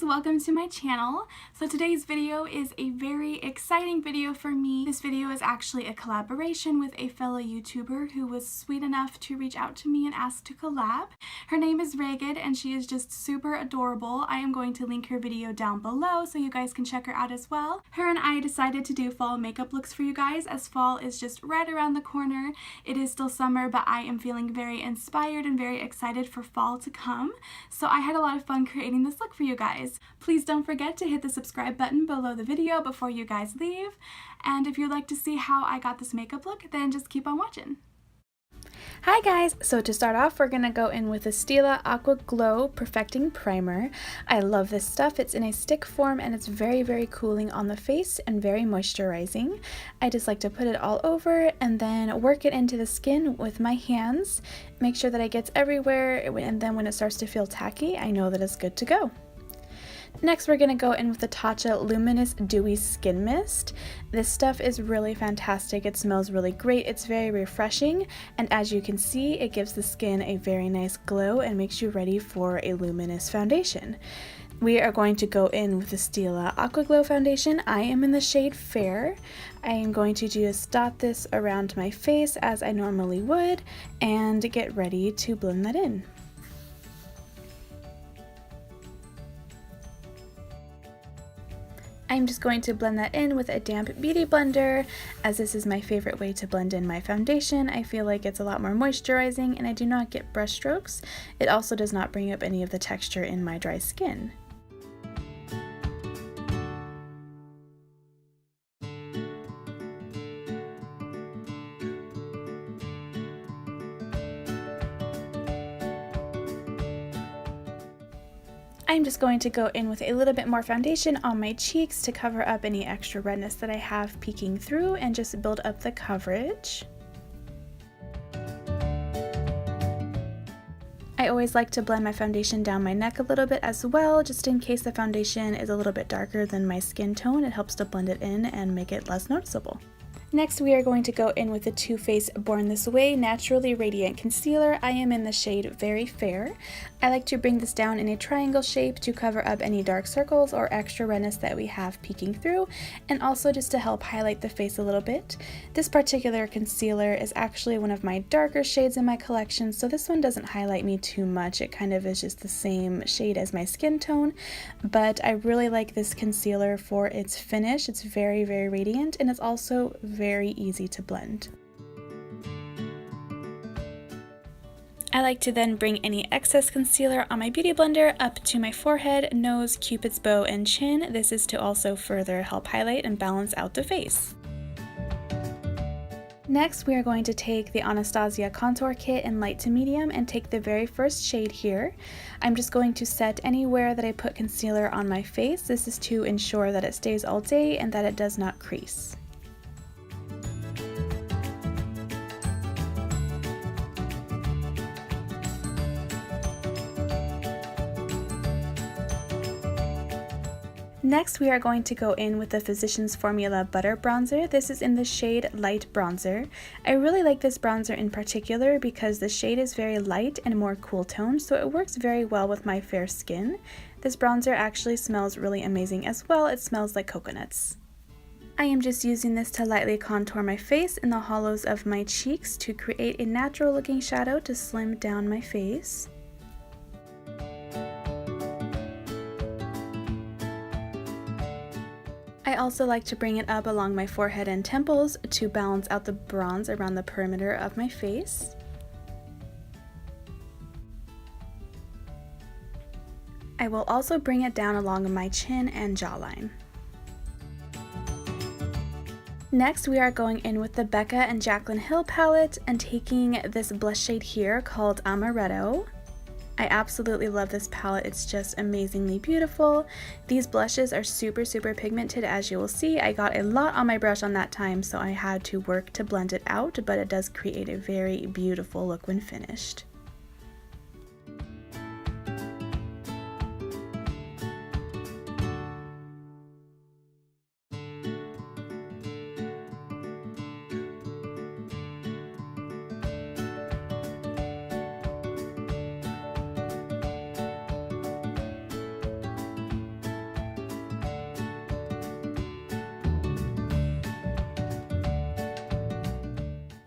welcome to my channel. So today's video is a very exciting video for me. This video is actually a collaboration with a fellow YouTuber who was sweet enough to reach out to me and ask to collab. Her name is Ragged and she is just super adorable. I am going to link her video down below so you guys can check her out as well. Her and I decided to do fall makeup looks for you guys as fall is just right around the corner. It is still summer, but I am feeling very inspired and very excited for fall to come. So I had a lot of fun creating this look for you guys. Please don't forget to hit the subscribe button below the video before you guys leave. And if you'd like to see how I got this makeup look, then just keep on watching. Hi guys! So to start off, we're going to go in with a Stila Aqua Glow Perfecting Primer. I love this stuff. It's in a stick form and it's very cooling on the face and very moisturizing. I just like to put it all over and then work it into the skin with my hands. Make sure that it gets everywhere, and then when it starts to feel tacky, I know that it's good to go. Next, we're going to go in with the Tatcha Luminous Dewy Skin Mist. This stuff is really fantastic. It smells really great. It's very refreshing, and as you can see, it gives the skin a very nice glow and makes you ready for a luminous foundation. We are going to go in with the Stila Aqua Glow Foundation. I am in the shade Fair. I am going to just dot this around my face as I normally would and get ready to blend that in. I'm just going to blend that in with a damp beauty blender, as this is my favorite way to blend in my foundation. I feel like it's a lot more moisturizing and I do not get brush strokes. It also does not bring up any of the texture in my dry skin. I'm just going to go in with a little bit more foundation on my cheeks to cover up any extra redness that I have peeking through and just build up the coverage. I always like to blend my foundation down my neck a little bit as well, just in case the foundation is a little bit darker than my skin tone. It helps to blend it in and make it less noticeable. Next, we are going to go in with the Too Faced Born This Way Naturally Radiant Concealer. I am in the shade Very Fair. I like to bring this down in a triangle shape to cover up any dark circles or extra redness that we have peeking through, and also just to help highlight the face a little bit. This particular concealer is actually one of my darker shades in my collection, so this one doesn't highlight me too much. It kind of is just the same shade as my skin tone, but I really like this concealer for its finish. It's very radiant, and it's also very easy to blend. I like to then bring any excess concealer on my beauty blender up to my forehead, nose, cupid's bow, and chin. This is to also further help highlight and balance out the face. Next, we are going to take the Anastasia contour kit in light to medium and take the very first shade here. I'm just going to set anywhere that I put concealer on my face. This is to ensure that it stays all day and that it does not crease. Next, we are going to go in with the Physicians Formula Butter Bronzer. This is in the shade Light Bronzer. I really like this bronzer in particular because the shade is very light and more cool toned, so it works very well with my fair skin. This bronzer actually smells really amazing as well. It smells like coconuts. I am just using this to lightly contour my face in the hollows of my cheeks to create a natural looking shadow to slim down my face. I also like to bring it up along my forehead and temples to balance out the bronze around the perimeter of my face. I will also bring it down along my chin and jawline. Next, we are going in with the Becca and Jaclyn Hill palette and taking this blush shade here called Amaretto. I absolutely love this palette. It's just amazingly beautiful. These blushes are super pigmented, as you will see. I got a lot on my brush on that time, so I had to work to blend it out, but it does create a very beautiful look when finished.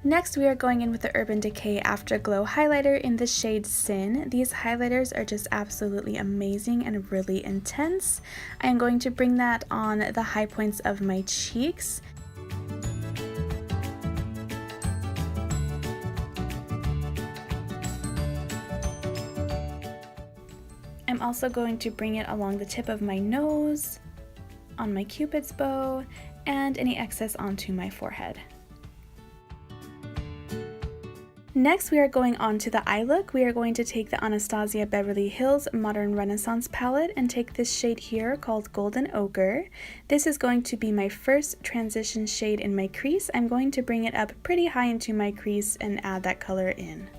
Next, we are going in with the Urban Decay Afterglow highlighter in the shade Sin. These highlighters are just absolutely amazing and really intense. I am going to bring that on the high points of my cheeks. I'm also going to bring it along the tip of my nose, on my cupid's bow, and any excess onto my forehead. Next, we are going on to the eye look. We are going to take the Anastasia Beverly Hills Modern Renaissance palette and take this shade here called Golden Ochre. This is going to be my first transition shade in my crease. I'm going to bring it up pretty high into my crease and add that color in.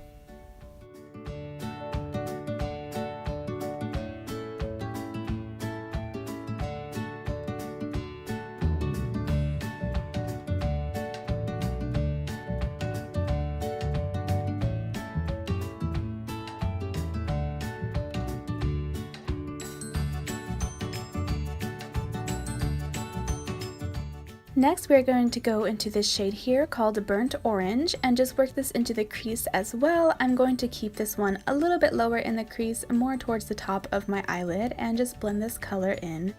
Next, we are going to go into this shade here called Burnt Orange and just work this into the crease as well. I'm going to keep this one a little bit lower in the crease, more towards the top of my eyelid, and just blend this color in.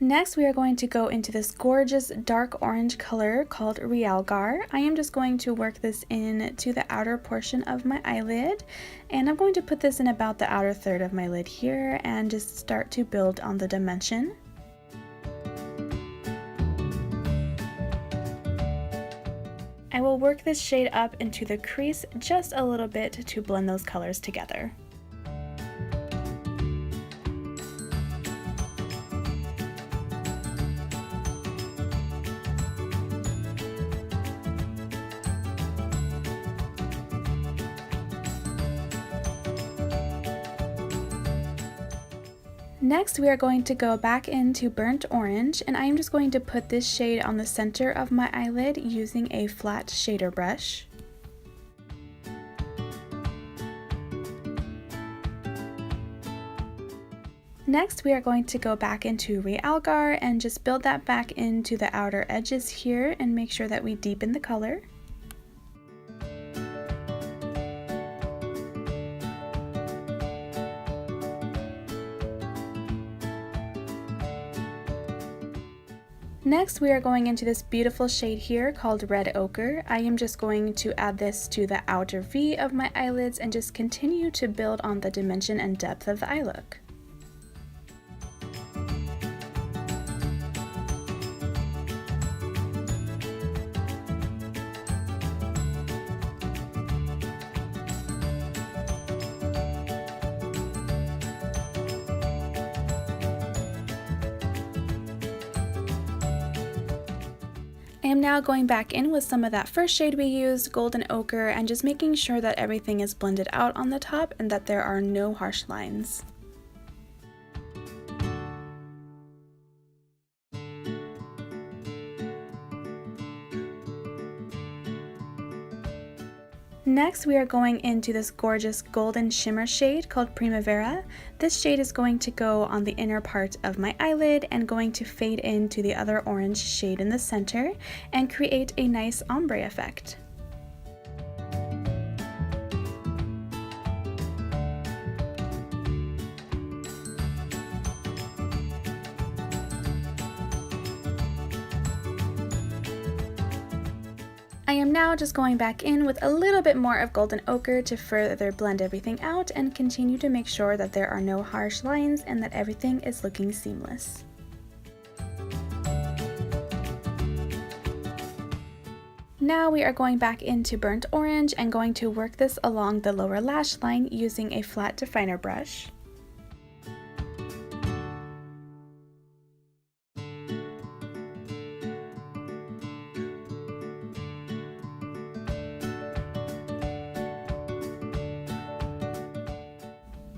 Next, we are going to go into this gorgeous dark orange color called Realgar. I am just going to work this in to the outer portion of my eyelid, and I'm going to put this in about the outer third of my lid here and just start to build on the dimension. I will work this shade up into the crease just a little bit to blend those colors together. Next, we are going to go back into Burnt Orange, and I am just going to put this shade on the center of my eyelid using a flat shader brush. Next, we are going to go back into Realgar and just build that back into the outer edges here and make sure that we deepen the color. Next, we are going into this beautiful shade here called Red Ochre. I am just going to add this to the outer V of my eyelids and just continue to build on the dimension and depth of the eye look. I am now going back in with some of that first shade we used, Golden Ochre, and just making sure that everything is blended out on the top and that there are no harsh lines. Next, we are going into this gorgeous golden shimmer shade called Primavera. This shade is going to go on the inner part of my eyelid and going to fade into the other orange shade in the center and create a nice ombre effect. I am now just going back in with a little bit more of Golden Ochre to further blend everything out and continue to make sure that there are no harsh lines and that everything is looking seamless. Now we are going back into Burnt Orange and going to work this along the lower lash line using a flat definer brush.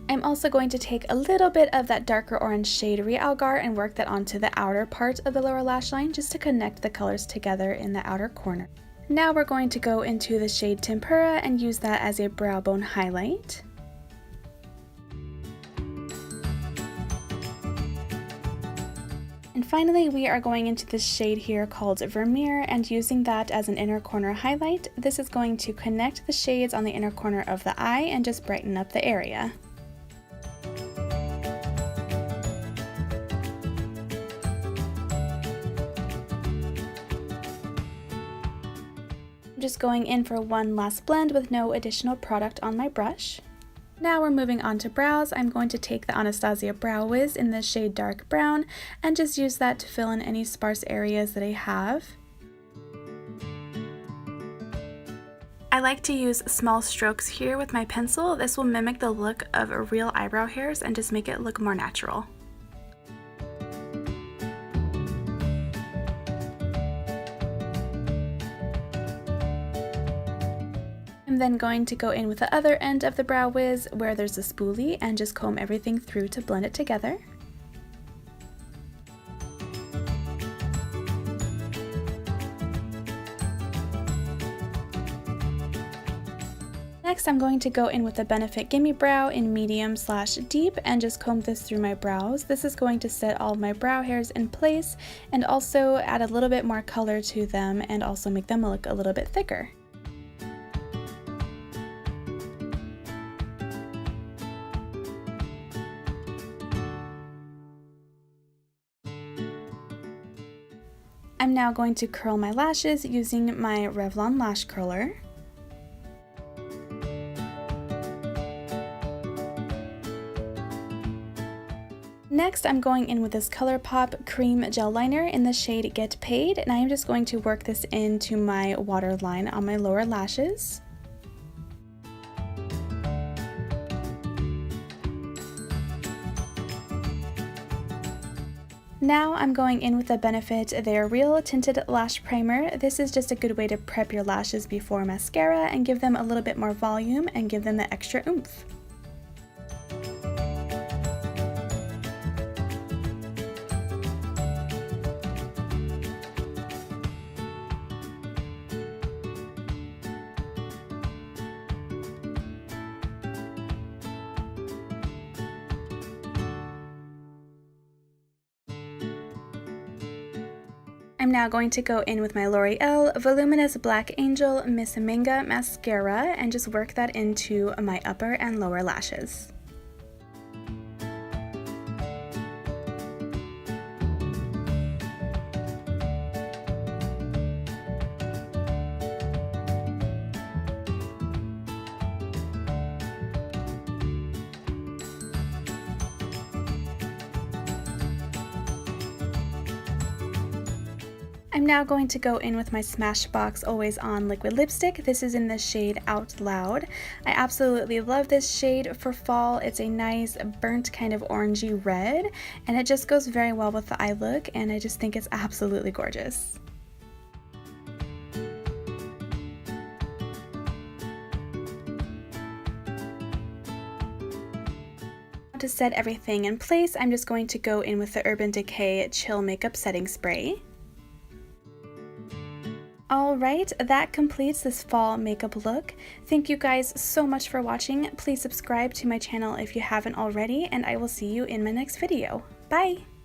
I'm also going to take a little bit of that darker orange shade Realgar and work that onto the outer part of the lower lash line just to connect the colors together in the outer corner. Now we're going to go into the shade Tempera and use that as a brow bone highlight. And finally, we are going into this shade here called Vermeer and using that as an inner corner highlight. This is going to connect the shades on the inner corner of the eye and just brighten up the area. I'm just going in for one last blend with no additional product on my brush. Now we're moving on to brows. I'm going to take the Anastasia Brow Wiz in the shade Dark Brown and just use that to fill in any sparse areas that I have. I like to use small strokes here with my pencil. This will mimic the look of real eyebrow hairs and just make it look more natural. I'm then going to go in with the other end of the Brow Wiz where there's a spoolie and just comb everything through to blend it together. Next, I'm going to go in with the Benefit Gimme Brow in medium/deep and just comb this through my brows. This is going to set all of my brow hairs in place and also add a little bit more color to them and also make them look a little bit thicker. I'm now going to curl my lashes using my Revlon lash curler. Next, I'm going in with this ColourPop Cream Gel Liner in the shade Get Paid, and I am just going to work this into my waterline on my lower lashes. Now I'm going in with the Benefit They're Real Tinted Lash Primer. This is just a good way to prep your lashes before mascara and give them a little bit more volume and give them the extra oomph. I'm now going to go in with my L'Oreal Voluminous Black Angel Miss Manga Mascara and just work that into my upper and lower lashes. I'm now going to go in with my Smashbox Always On Liquid Lipstick. This is in the shade Out Loud. I absolutely love this shade for fall. It's a nice burnt kind of orangey red, and it just goes very well with the eye look, and I just think it's absolutely gorgeous. To set everything in place, I'm just going to go in with the Urban Decay Chill Makeup Setting Spray. Alright, that completes this fall makeup look. Thank you guys so much for watching. Please subscribe to my channel if you haven't already, and I will see you in my next video. Bye!